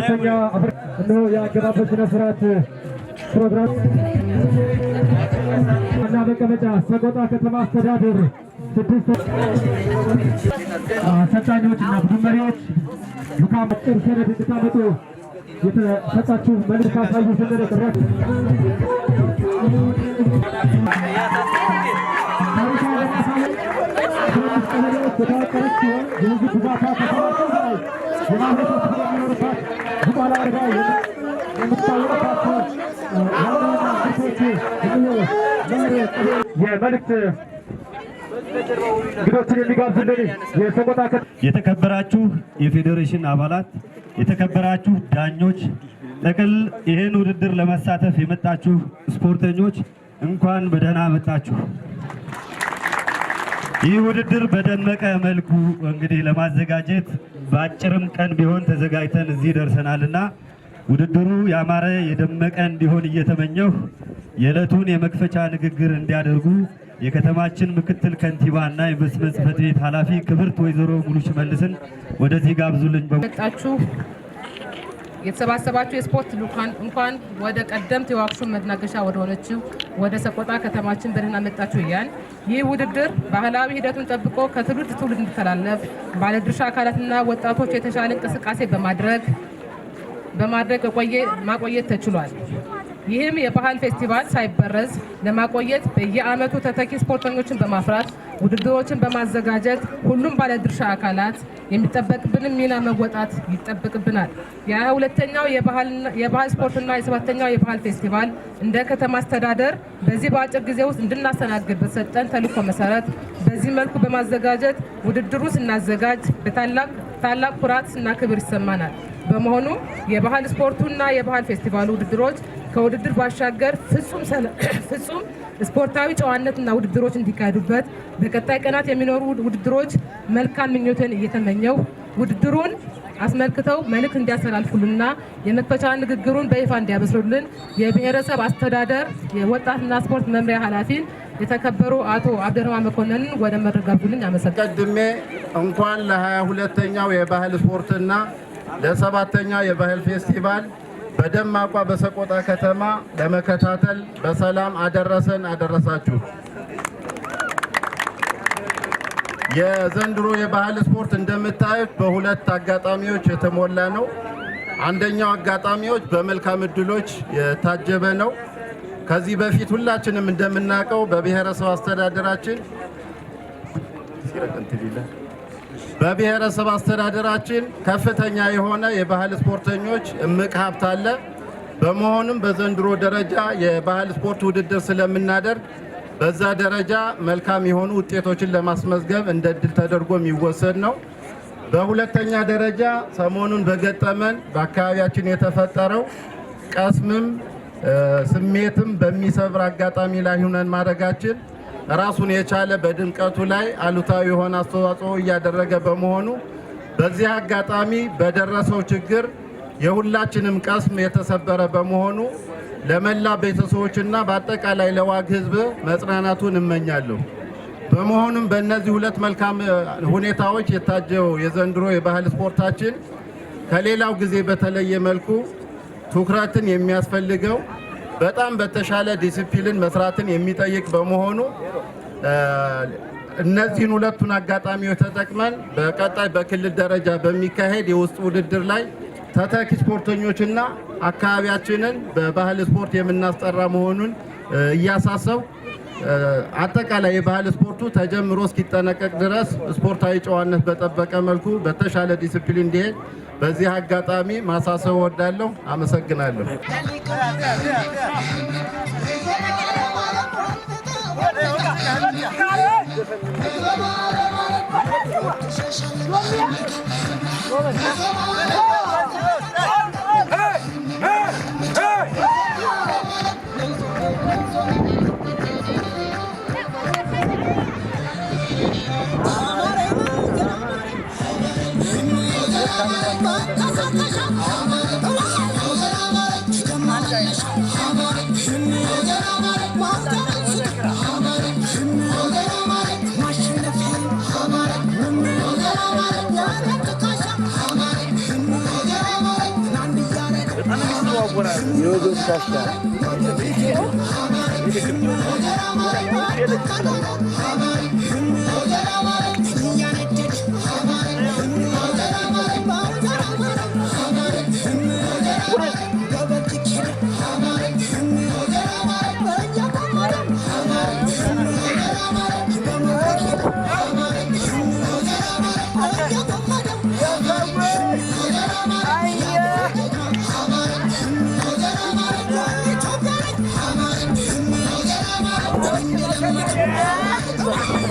ከፍተኛ ነው ያገባበት ስነ ስርዓት ፕሮግራም እና መቀመጫ ሰቆጣ ከተማ አስተዳደር ስድስት አሰልጣኞችና ቡድን መሪዎች ሉካም ጥር ሰነድ እንድታመጡ የተሰጣችሁ መልዕክት አሳዩ ስንል ጥረት የመልእክት እንግዶችን የሚጋብዝልን የተከበራችሁ የፌዴሬሽን አባላት፣ የተከበራችሁ ዳኞች፣ ጠቅል ይህን ውድድር ለመሳተፍ የመጣችሁ ስፖርተኞች እንኳን በደህና መጣችሁ። ይህ ውድድር በደመቀ መልኩ እንግዲህ ለማዘጋጀት በአጭርም ቀን ቢሆን ተዘጋጅተን እዚህ ደርሰናልና ውድድሩ ያማረ የደመቀ እንዲሆን እየተመኘሁ የዕለቱን የመክፈቻ ንግግር እንዲያደርጉ የከተማችን ምክትል ከንቲባና የኢንቨስትመንት ጽሕፈት ቤት ኃላፊ ክብርት ወይዘሮ ሙሉ ሽመልስን ወደዚህ ጋብዙልኝ። በመጣችሁ የተሰባሰባችሁ የስፖርት ልኡካን እንኳን ወደ ቀደምት የዋክሹም መናገሻ ወደ ሆነችው ወደ ሰቆጣ ከተማችን በደህና መጣችሁ እያል ይህ ውድድር ባህላዊ ሂደቱን ጠብቆ ከትውልድ ትውልድ እንዲተላለፍ ባለድርሻ አካላትና ወጣቶች የተሻለ እንቅስቃሴ በማድረግ ማቆየት ተችሏል። ይህም የባህል ፌስቲቫል ሳይበረዝ ለማቆየት በየዓመቱ ተተኪ ስፖርተኞችን በማፍራት ውድድሮችን በማዘጋጀት ሁሉም ባለድርሻ አካላት የሚጠበቅብንን ሚና መወጣት ይጠበቅብናል። የ22ኛው የባህል ስፖርትና የ7ኛው የባህል ፌስቲቫል እንደ ከተማ አስተዳደር በዚህ በአጭር ጊዜ ውስጥ እንድናስተናግድ በተሰጠን ተልዕኮ መሰረት በዚህ መልኩ በማዘጋጀት ውድድሩ ስናዘጋጅ በታላቅ ኩራት እና ክብር ይሰማናል። በመሆኑ የባህል ስፖርቱና የባህል ፌስቲቫሉ ውድድሮች ከውድድር ባሻገር ፍጹም ስፖርታዊ ጨዋነትና ውድድሮች እንዲካሄዱበት በቀጣይ ቀናት የሚኖሩ ውድድሮች መልካም ምኞትን እየተመኘው ውድድሩን አስመልክተው መልእክት እንዲያስተላልፉልና የመክፈቻ ንግግሩን በይፋ እንዲያበስሩልን የብሔረሰብ አስተዳደር የወጣትና ስፖርት መምሪያ ኃላፊን የተከበሩ አቶ አብደረህማን መኮንንን ወደ መድረክ ጋብዙልኝ። አመሰግናለሁ። ቀድሜ እንኳን ለ22ኛው የባህል ስፖርትና ለ7ኛው የባህል ፌስቲቫል በደማቋ በሰቆጣ ከተማ ለመከታተል በሰላም አደረሳችሁ። የዘንድሮ የባህል ስፖርት እንደምታዩት በሁለት አጋጣሚዎች የተሞላ ነው። አንደኛው አጋጣሚዎች በመልካም ዕድሎች የታጀበ ነው። ከዚህ በፊት ሁላችንም እንደምናውቀው በብሔረሰብ አስተዳደራችን ከፍተኛ የሆነ የባህል ስፖርተኞች እምቅ ሀብት አለ። በመሆኑም በዘንድሮ ደረጃ የባህል ስፖርት ውድድር ስለምናደርግ በዛ ደረጃ መልካም የሆኑ ውጤቶችን ለማስመዝገብ እንደ ዕድል ተደርጎ የሚወሰድ ነው። በሁለተኛ ደረጃ ሰሞኑን በገጠመን በአካባቢያችን የተፈጠረው ቀስምም ስሜትም በሚሰብር አጋጣሚ ላይ ሆነን ማድረጋችን ራሱን የቻለ በድምቀቱ ላይ አሉታዊ የሆነ አስተዋጽኦ እያደረገ በመሆኑ በዚህ አጋጣሚ በደረሰው ችግር የሁላችንም ቀስም የተሰበረ በመሆኑ ለመላ ቤተሰቦችና በአጠቃላይ ለዋግ ሕዝብ መጽናናቱን እመኛለሁ። በመሆኑም በእነዚህ ሁለት መልካም ሁኔታዎች የታጀው የዘንድሮ የባህል ስፖርታችን ከሌላው ጊዜ በተለየ መልኩ ትኩረትን የሚያስፈልገው በጣም በተሻለ ዲሲፕሊን መስራትን የሚጠይቅ በመሆኑ እነዚህን ሁለቱን አጋጣሚዎች ተጠቅመን በቀጣይ በክልል ደረጃ በሚካሄድ የውስጥ ውድድር ላይ ተተኪ ስፖርተኞችና አካባቢያችንን በባህል ስፖርት የምናስጠራ መሆኑን እያሳሰብ አጠቃላይ የባህል ስፖርቱ ተጀምሮ እስኪጠናቀቅ ድረስ ስፖርታዊ ጨዋነት በጠበቀ መልኩ በተሻለ ዲሲፕሊን እንዲሄድ በዚህ አጋጣሚ ማሳሰብ እወዳለሁ። አመሰግናለሁ። Yeah.